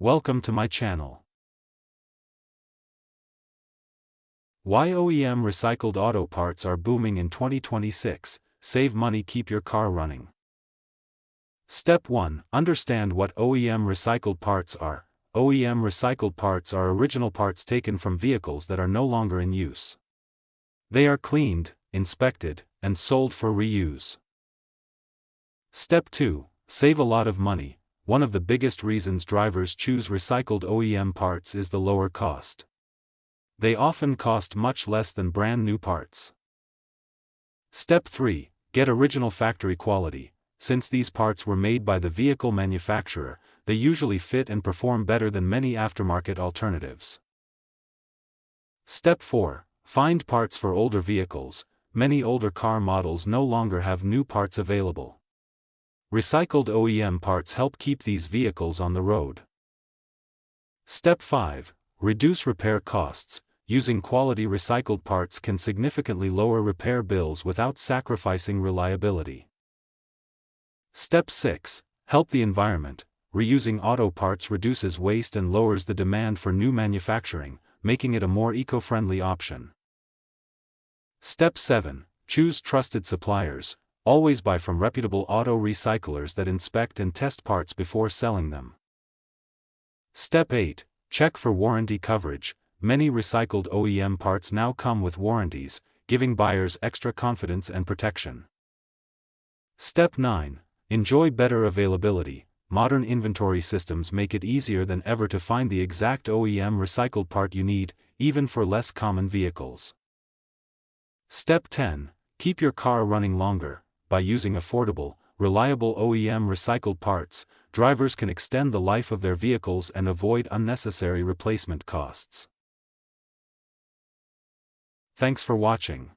Welcome to my channel. Why OEM recycled auto parts are booming in 2026. Save money, keep your car running. Step 1. Understand what OEM recycled parts are. OEM recycled parts are original parts taken from vehicles that are no longer in use. They are cleaned, inspected, and sold for reuse. Step 2. Save a lot of money. One of the biggest reasons drivers choose recycled OEM parts is the lower cost. They often cost much less than brand new parts. Step 3. Get original factory quality. Since these parts were made by the vehicle manufacturer, they usually fit and perform better than many aftermarket alternatives. Step 4. Find parts for older vehicles. Many older car models no longer have new parts available. Recycled OEM parts help keep these vehicles on the road. Step 5. Reduce repair costs. Using quality recycled parts can significantly lower repair bills without sacrificing reliability. Step 6. Help the environment. Reusing auto parts reduces waste and lowers the demand for new manufacturing, making it a more eco-friendly option. Step 7. Choose trusted suppliers. Always buy from reputable auto recyclers that inspect and test parts before selling them. Step 8. Check for warranty coverage. Many recycled OEM parts now come with warranties, giving buyers extra confidence and protection. Step 9. Enjoy better availability. Modern inventory systems make it easier than ever to find the exact OEM recycled part you need, even for less common vehicles. Step 10. Keep your car running longer. By using affordable, reliable OEM recycled parts, drivers can extend the life of their vehicles and avoid unnecessary replacement costs. Thanks for watching.